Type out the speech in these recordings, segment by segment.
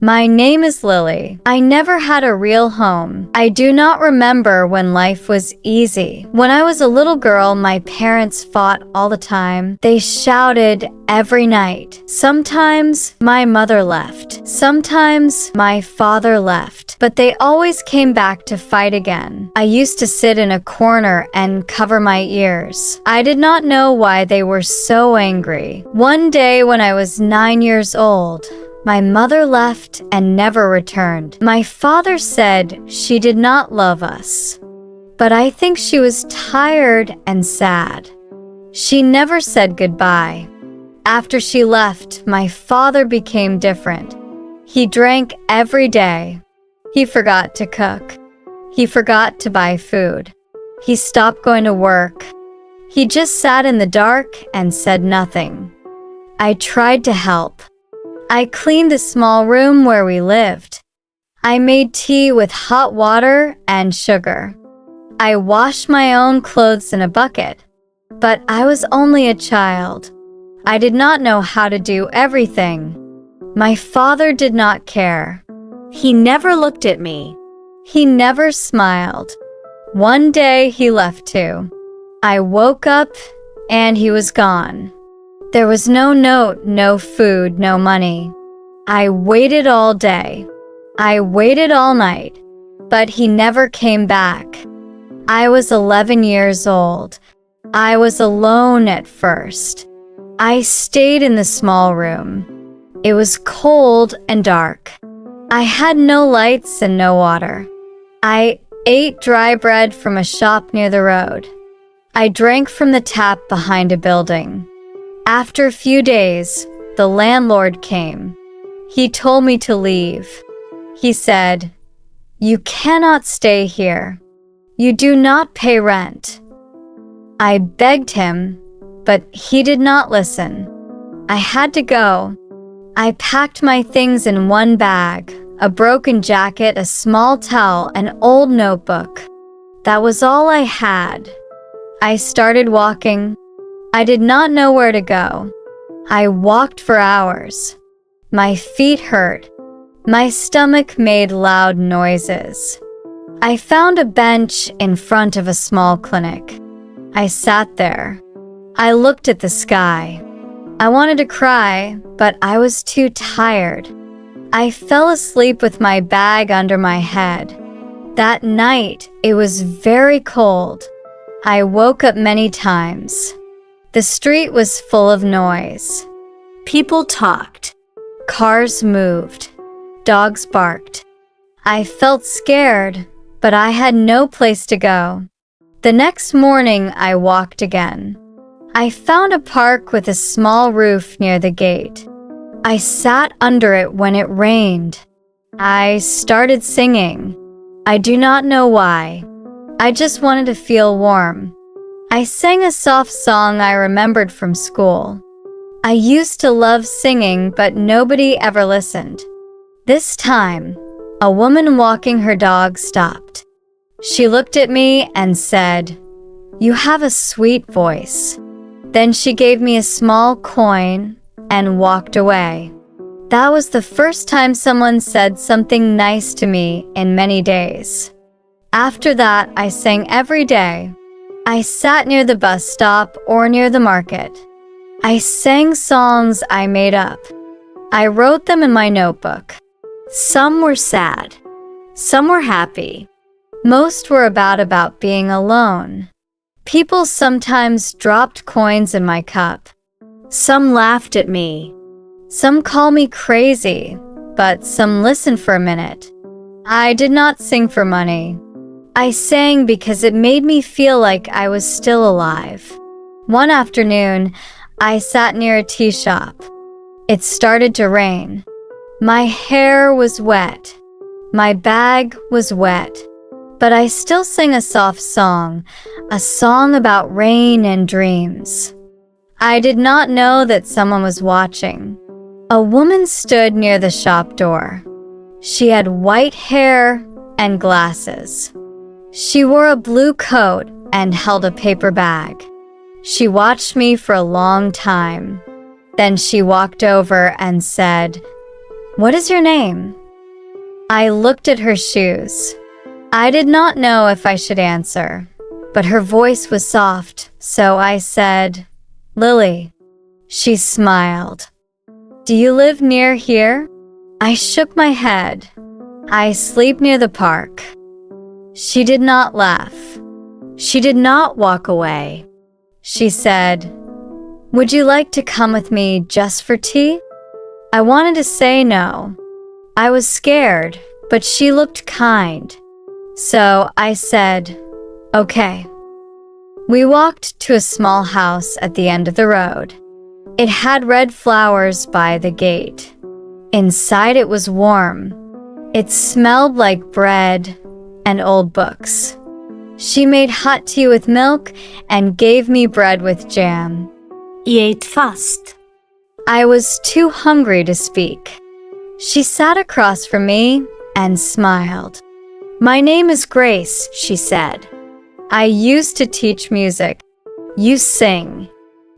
My name is Lily. I never had a real home. I do not remember when life was easy. When I was a little girl, my parents fought all the time. They shouted every night. Sometimes my mother left. Sometimes my father left. But they always came back to fight again. I used to sit in a corner and cover my ears. I did not know why they were so angry. One day when I was 9 years old, my mother left and never returned. My father said she did not love us, but I think she was tired and sad. She never said goodbye. After she left, my father became different. He drank every day. He forgot to cook. He forgot to buy food. He stopped going to work. He just sat in the dark and said nothing. I tried to help. I cleaned the small room where we lived. I made tea with hot water and sugar. I washed my own clothes in a bucket. But I was only a child. I did not know how to do everything. My father did not care. He never looked at me. He never smiled. One day he left too. I woke up and he was gone. There was no note, no food, no money. I waited all day. I waited all night, but he never came back. I was 11 years old. I was alone at first. I stayed in the small room. It was cold and dark. I had no lights and no water. I ate dry bread from a shop near the road. I drank from the tap behind a building. After a few days, the landlord came. He told me to leave. He said, "You cannot stay here. You do not pay rent." I begged him, but he did not listen. I had to go. I packed my things in one bag, a broken jacket, a small towel, an old notebook. That was all I had. I started walking. I did not know where to go. I walked for hours. My feet hurt. My stomach made loud noises. I found a bench in front of a small clinic. I sat there. I looked at the sky. I wanted to cry, but I was too tired. I fell asleep with my bag under my head. That night, it was very cold. I woke up many times. The street was full of noise. People talked. Cars moved. Dogs barked. I felt scared, but I had no place to go. The next morning, I walked again. I found a park with a small roof near the gate. I sat under it when it rained. I started singing. I do not know why. I just wanted to feel warm. I sang a soft song I remembered from school. I used to love singing, but nobody ever listened. This time, a woman walking her dog stopped. She looked at me and said, "You have a sweet voice." Then she gave me a small coin and walked away. That was the first time someone said something nice to me in many days. After that, I sang every day. I sat near the bus stop or near the market. I sang songs I made up. I wrote them in my notebook. Some were sad. Some were happy. Most were about being alone. People sometimes dropped coins in my cup. Some laughed at me. Some call me crazy, but some listened for a minute. I did not sing for money. I sang because it made me feel like I was still alive. One afternoon, I sat near a tea shop. It started to rain. My hair was wet. My bag was wet. But I still sang a soft song, a song about rain and dreams. I did not know that someone was watching. A woman stood near the shop door. She had white hair and glasses. She wore a blue coat and held a paper bag. She watched me for a long time. Then she walked over and said, What is your name? I looked at her shoes. I did not know if I should answer, but her voice was soft, so I said, Lily. She smiled. Do you live near here? I shook my head. I sleep near the park. She did not laugh. She did not walk away. She said, Would you like to come with me just for tea? I wanted to say no. I was scared, but she looked kind. So I said, Okay. We walked to a small house at the end of the road. It had red flowers by the gate. Inside it was warm. It smelled like bread and old books. She made hot tea with milk and gave me bread with jam. He ate fast. I was too hungry to speak. She sat across from me and smiled. My name is Grace, she said. I used to teach music. You sing.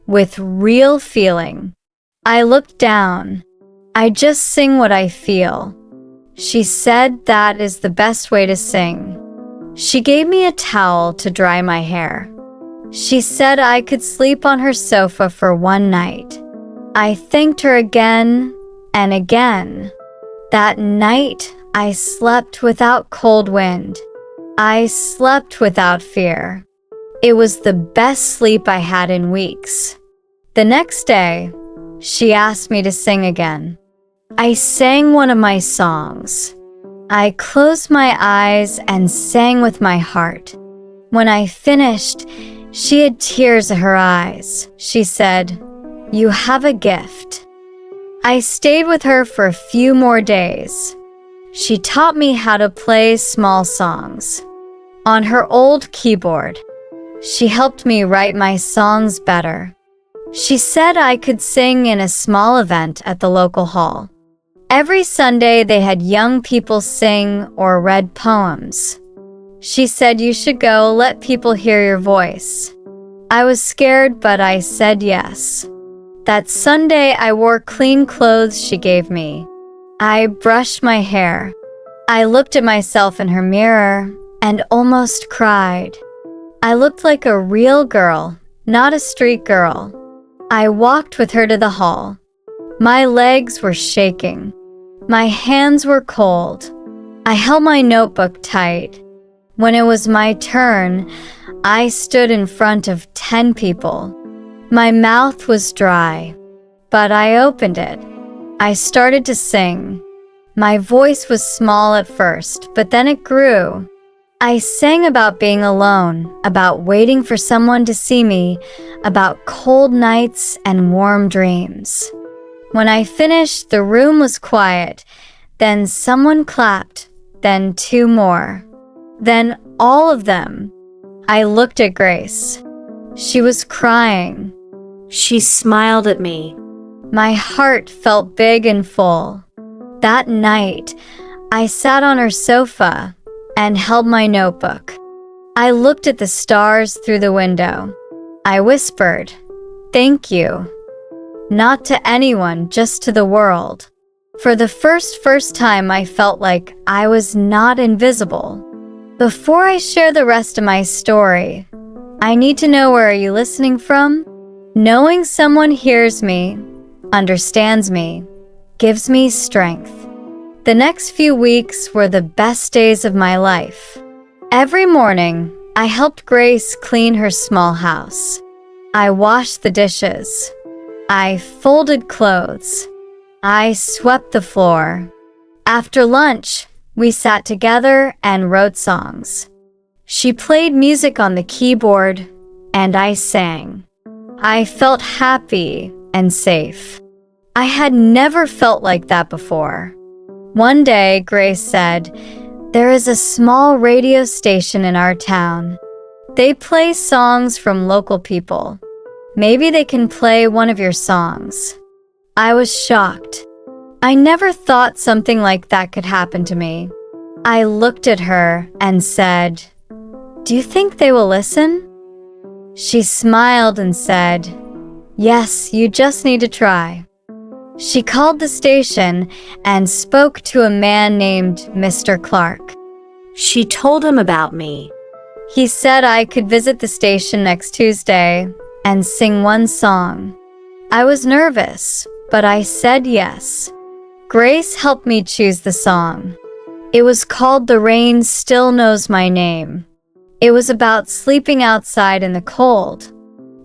With real feeling. I looked down. I just sing what I feel. She said that is the best way to sing. She gave me a towel to dry my hair. She said I could sleep on her sofa for one night. I thanked her again and again. That night, I slept without cold wind. I slept without fear. It was the best sleep I had in weeks. The next day, she asked me to sing again. I sang one of my songs. I closed my eyes and sang with my heart. When I finished, she had tears in her eyes. She said, You have a gift. I stayed with her for a few more days. She taught me how to play small songs. On her old keyboard, she helped me write my songs better. She said I could sing in a small event at the local hall. Every Sunday they had young people sing or read poems. She said you should go let people hear your voice. I was scared, but I said yes. That Sunday I wore clean clothes she gave me. I brushed my hair. I looked at myself in her mirror and almost cried. I looked like a real girl, not a street girl. I walked with her to the hall. My legs were shaking. My hands were cold. I held my notebook tight. When it was my turn, I stood in front of 10 people. My mouth was dry, but I opened it. I started to sing. My voice was small at first, but then it grew. I sang about being alone, about waiting for someone to see me, about cold nights and warm dreams. When I finished, the room was quiet. Then someone clapped, then 2 more. Then all of them. I looked at Grace. She was crying. She smiled at me. My heart felt big and full. That night, I sat on her sofa and held my notebook. I looked at the stars through the window. I whispered, "Thank you." Not to anyone, just to the world. For the first time, I felt like I was not invisible. Before I share the rest of my story, I need to know, where are you listening from? Knowing someone hears me, understands me, gives me strength. The next few weeks were the best days of my life. Every morning, I helped Grace clean her small house. I washed the dishes. I folded clothes. I swept the floor. After lunch, we sat together and wrote songs. She played music on the keyboard, and I sang. I felt happy and safe. I had never felt like that before. One day, Grace said, "There is a small radio station in our town. They play songs from local people. Maybe they can play one of your songs." I was shocked. I never thought something like that could happen to me. I looked at her and said, "Do you think they will listen?" She smiled and said, "Yes, you just need to try." She called the station and spoke to a man named Mr. Clark. She told him about me. He said I could visit the station next Tuesday and sing one song. I was nervous, but I said yes. Grace helped me choose the song. It was called The Rain Still Knows My Name. It was about sleeping outside in the cold.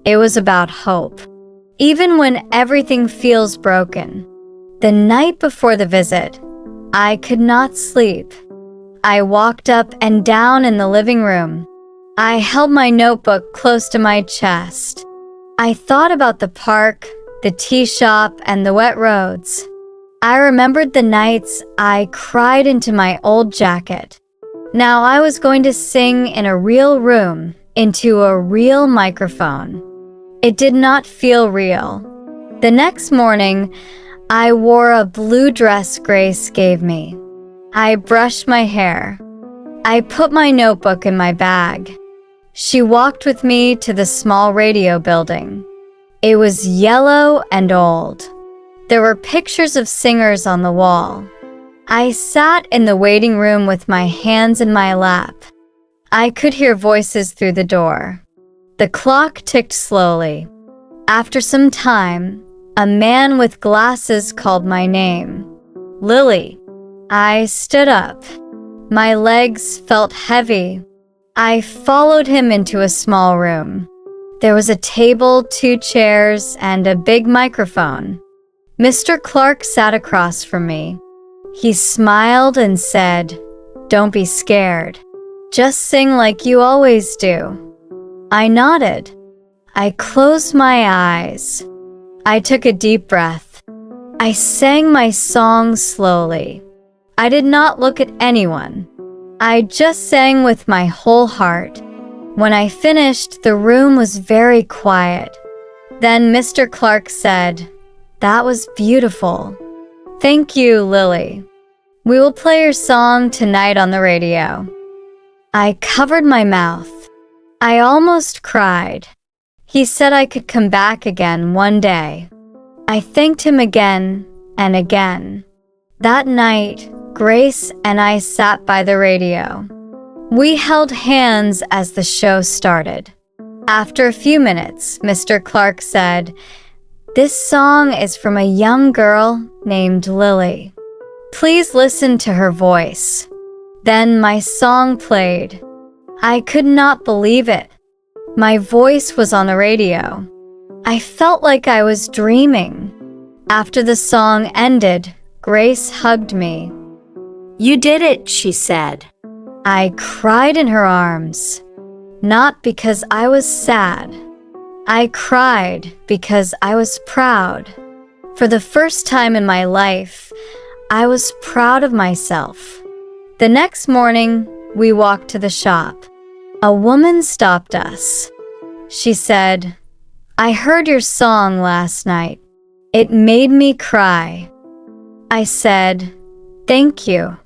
It was about hope. Even when everything feels broken. The night before the visit, I could not sleep. I walked up and down in the living room. I held my notebook close to my chest. I thought about the park, the tea shop, and the wet roads. I remembered the nights I cried into my old jacket. Now I was going to sing in a real room, into a real microphone. It did not feel real. The next morning, I wore a blue dress Grace gave me. I brushed my hair. I put my notebook in my bag. She walked with me to the small radio building. It was yellow and old. There were pictures of singers on the wall. I sat in the waiting room with my hands in my lap. I could hear voices through the door. The clock ticked slowly. After some time, a man with glasses called my name. Lily. I stood up. My legs felt heavy. I followed him into a small room. There was a table, 2 chairs, and a big microphone. Mr. Clark sat across from me. He smiled and said, "Don't be scared. Just sing like you always do." I nodded. I closed my eyes. I took a deep breath. I sang my song slowly. I did not look at anyone. I just sang with my whole heart. When I finished, the room was very quiet. Then Mr. Clark said, "That was beautiful. Thank you, Lily. We will play your song tonight on the radio." I covered my mouth. I almost cried. He said I could come back again one day. I thanked him again and again. That night, Grace and I sat by the radio. We held hands as the show started. After a few minutes, Mr. Clark said, "This song is from a young girl named Lily. Please listen to her voice." Then my song played. I could not believe it. My voice was on the radio. I felt like I was dreaming. After the song ended, Grace hugged me. "You did it," she said. I cried in her arms, not because I was sad. I cried because I was proud. For the first time in my life, I was proud of myself. The next morning, we walked to the shop. A woman stopped us. She said, "I heard your song last night. It made me cry." I said, "Thank you."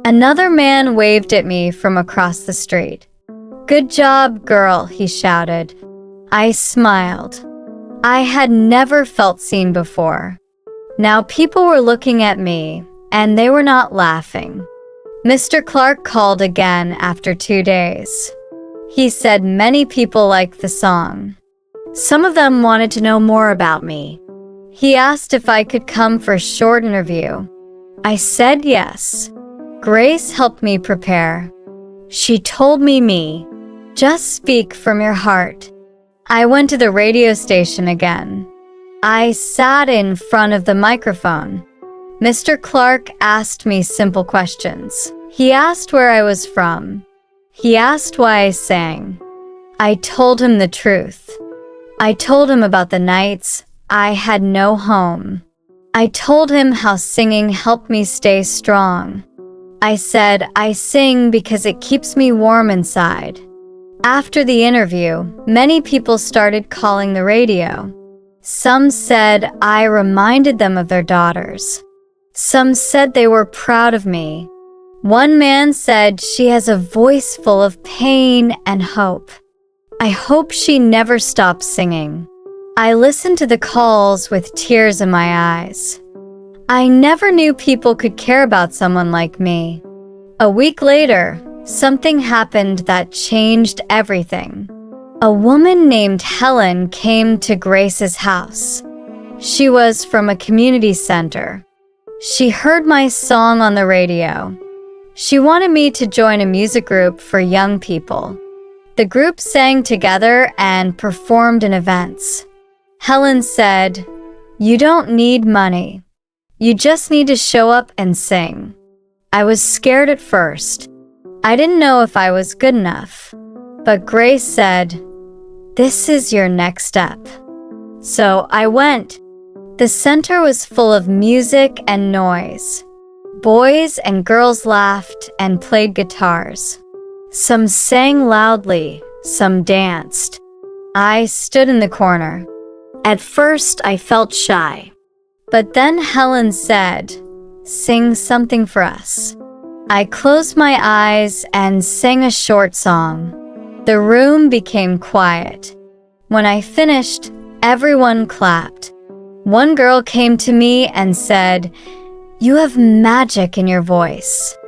Another man waved at me from across the street. "Good job, girl," he shouted. I smiled. I had never felt seen before. Now people were looking at me, and they were not laughing. Mr. Clark called again after 2 days. He said many people liked the song. Some of them wanted to know more about me. He asked if I could come for a short interview. I said yes. Grace helped me prepare. She told me, "Just speak from your heart." I went to the radio station again. I sat in front of the microphone. Mr. Clark asked me simple questions. He asked where I was from. He asked why I sang. I told him the truth. I told him about the nights I had no home. I told him how singing helped me stay strong. I said I sing because it keeps me warm inside. After the interview, many people started calling the radio. Some said I reminded them of their daughters. Some said they were proud of me. One man said she has a voice full of pain and hope. I hope she never stops singing. I listened to the calls with tears in my eyes. I never knew people could care about someone like me. A week later, something happened that changed everything. A woman named Helen came to Grace's house. She was from a community center. She heard my song on the radio. She wanted me to join a music group for young people. The group sang together and performed in events. Helen said, "You don't need money. You just need to show up and sing." I was scared at first. I didn't know if I was good enough. But Grace said, "This is your next step." So I went. The center was full of music and noise. Boys and girls laughed and played guitars. Some sang loudly, some danced. I stood in the corner. At first, I felt shy. But then Helen said, "Sing something for us." I closed my eyes and sang a short song. The room became quiet. When I finished, everyone clapped. One girl came to me and said, "You have magic in your voice."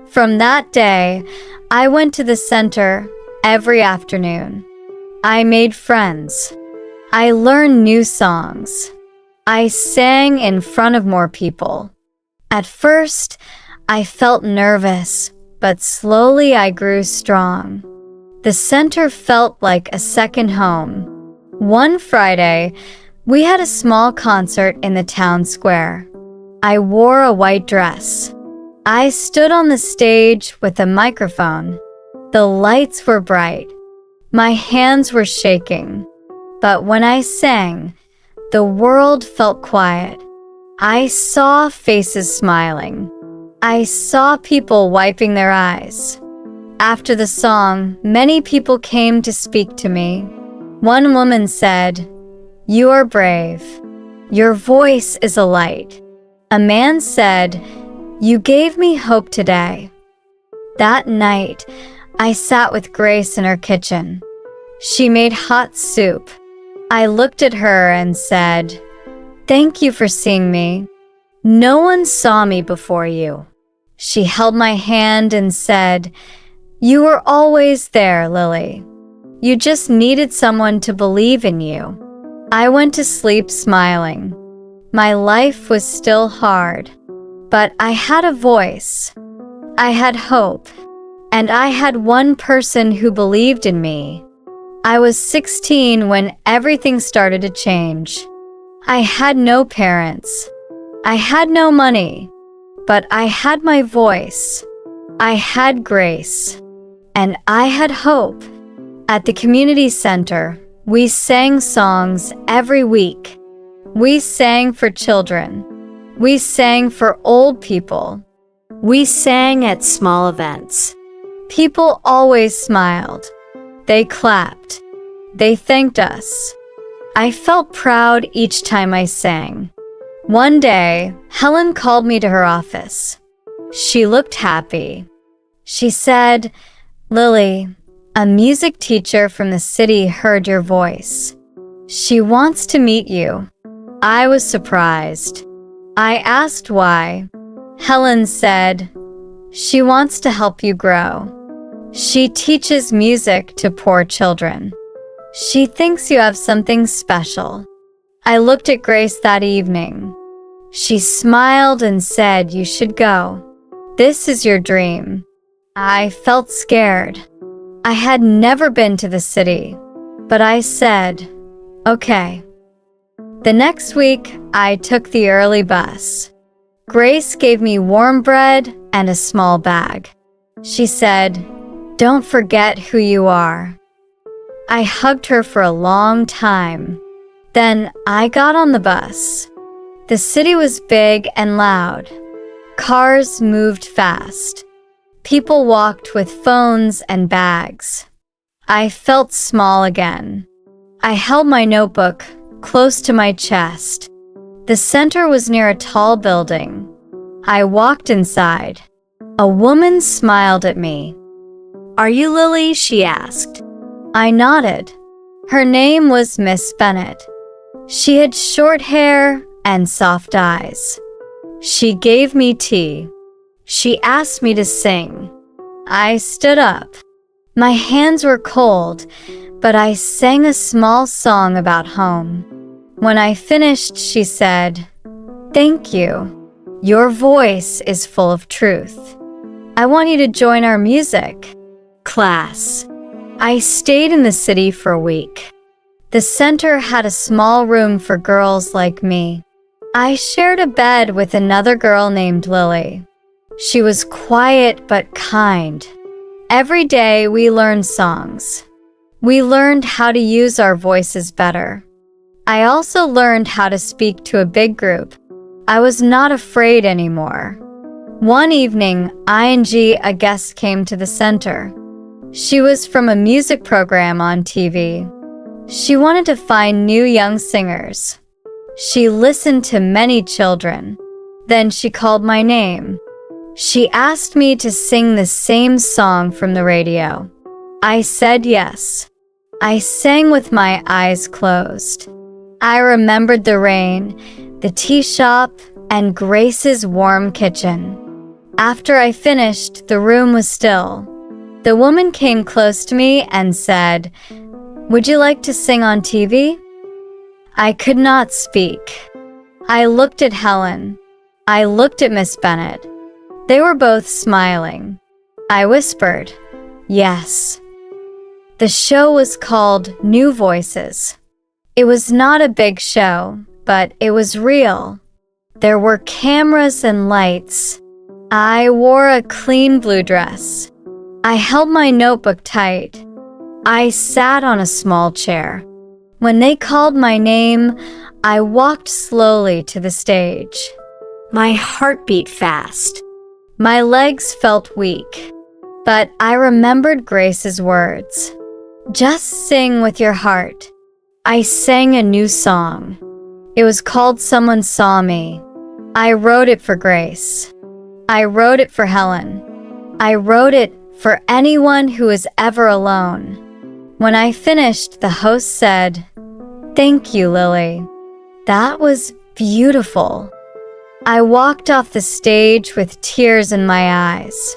From that day, I went to the center every afternoon. I made friends. I learned new songs. I sang in front of more people. At first, I felt nervous, but slowly I grew strong. The center felt like a second home. One Friday, we had a small concert in the town square. I wore a white dress. I stood on the stage with a microphone. The lights were bright. My hands were shaking. But when I sang, the world felt quiet. I saw faces smiling. I saw people wiping their eyes. After the song, many people came to speak to me. One woman said, "You are brave. Your voice is a light." A man said, "You gave me hope today." That night, I sat with Grace in her kitchen. She made hot soup. I looked at her and said, "Thank you for seeing me. No one saw me before you." She held my hand and said, "You were always there, Lily. You just needed someone to believe in you." I went to sleep smiling. My life was still hard, but I had a voice. I had hope, and I had one person who believed in me. I was 16 when everything started to change. I had no parents. I had no money, but I had my voice. I had Grace, and I had hope. At the community center, we sang songs every week. We sang for children. We sang for old people. We sang at small events. People always smiled. They clapped. They thanked us. I felt proud each time I sang. One day, Helen called me to her office. She looked happy. She said, "Lily, a music teacher from the city heard your voice. She wants to meet you." I was surprised. I asked why. Helen said, "She wants to help you grow. She teaches music to poor children. She thinks you have something special." I looked at Grace that evening. She smiled and said, "You should go. This is your dream." I felt scared. I had never been to the city, but I said, "Okay." The next week, I took the early bus. Grace gave me warm bread and a small bag. She said, "Don't forget who you are." I hugged her for a long time. Then I got on the bus. The city was big and loud. Cars moved fast. People walked with phones and bags. I felt small again. I held my notebook close to my chest. The center was near a tall building. I walked inside. A woman smiled at me. "Are you Lily?" she asked. I nodded. Her name was Miss Bennett. She had short hair and soft eyes. She gave me tea. She asked me to sing. I stood up. My hands were cold, but I sang a small song about home. When I finished, she said, "Thank you. Your voice is full of truth. I want you to join our music class." I stayed in the city for a week. The center had a small room for girls like me. I shared a bed with another girl named Lily. She was quiet but kind. Every day we learned songs. We learned how to use our voices better. I also learned how to speak to a big group. I was not afraid anymore. One evening, a guest came to the center. She was from a music program on TV. She wanted to find new young singers. She listened to many children. Then she called my name. She asked me to sing the same song from the radio. I said yes. I sang with my eyes closed. I remembered the rain, the tea shop, and Grace's warm kitchen. After I finished, the room was still. The woman came close to me and said, "Would you like to sing on TV?" I could not speak. I looked at Helen. I looked at Miss Bennett. They were both smiling. I whispered, "Yes." The show was called New Voices. It was not a big show, but it was real. There were cameras and lights. I wore a clean blue dress. I held my notebook tight. I sat on a small chair. When they called my name, I walked slowly to the stage. My heart beat fast. My legs felt weak, but I remembered Grace's words. "Just sing with your heart." I sang a new song. It was called Someone Saw Me. I wrote it for Grace. I wrote it for Helen. I wrote it for anyone who is ever alone. When I finished, the host said, "Thank you, Lily. That was beautiful." I walked off the stage with tears in my eyes.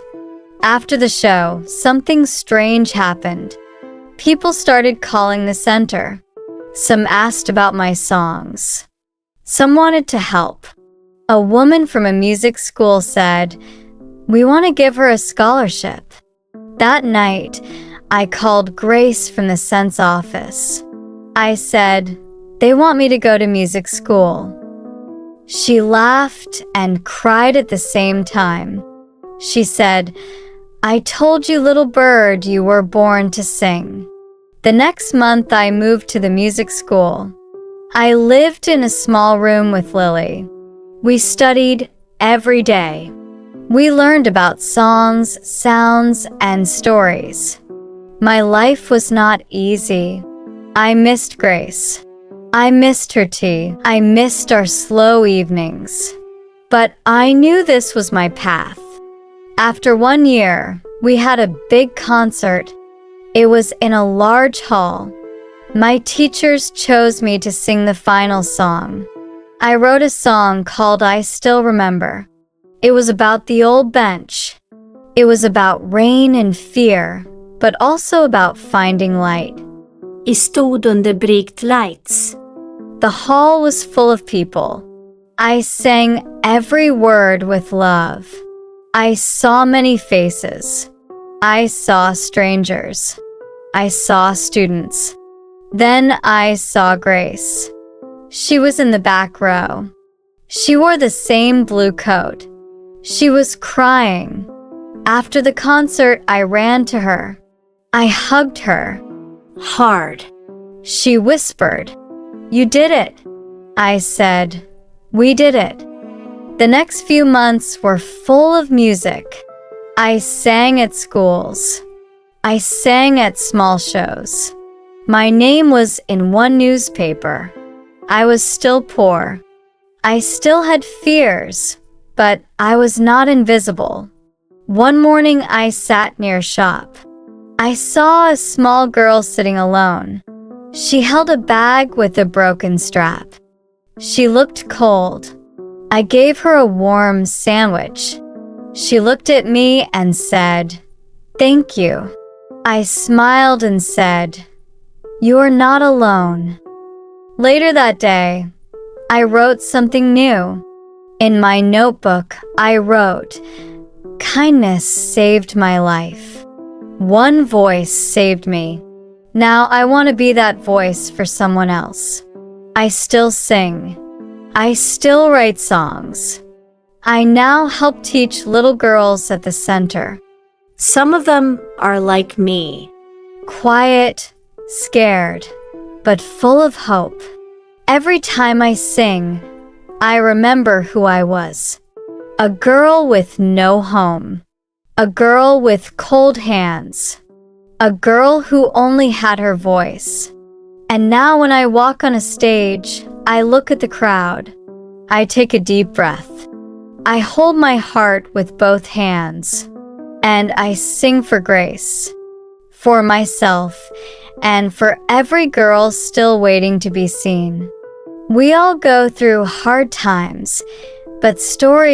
After the show, something strange happened. People started calling the center. Some asked about my songs. Some wanted to help. A woman from a music school said, "We want to give her a scholarship." That night, I called Grace from the Sense office. I said, "They want me to go to music school." She laughed and cried at the same time. She said, "I told you, little bird, you were born to sing." The next month, I moved to the music school. I lived in a small room with Lily. We studied every day. We learned about songs, sounds, and stories. My life was not easy. I missed Grace. I missed her tea. I missed our slow evenings. But I knew this was my path. After 1 year, we had a big concert. It was in a large hall. My teachers chose me to sing the final song. I wrote a song called I Still Remember. It was about the old bench. It was about rain and fear, but also about finding light. I stod under bright lights. The hall was full of people. I sang every word with love. I saw many faces. I saw strangers. I saw students. Then I saw Grace. She was in the back row. She wore the same blue coat. She was crying. After the concert, I ran to her. I hugged her. Hard. She whispered, "You did it." I said, "We did it." The next few months were full of music. I sang at schools. I sang at small shows. My name was in one newspaper. I was still poor. I still had fears, but I was not invisible. One morning I sat near a shop. I saw a small girl sitting alone. She held a bag with a broken strap. She looked cold. I gave her a warm sandwich. She looked at me and said, "Thank you." I smiled and said, "You're not alone." Later that day, I wrote something new. In my notebook, I wrote, "Kindness saved my life. One voice saved me. Now I want to be that voice for someone else." I still sing. I still write songs. I now help teach little girls at the center. Some of them are like me. Quiet, scared, but full of hope. Every time I sing, I remember who I was. A girl with no home. A girl with cold hands. A girl who only had her voice. And now when I walk on a stage, I look at the crowd. I take a deep breath. I hold my heart with both hands. And I sing for grace. For myself, and for every girl still waiting to be seen. We all go through hard times, but stories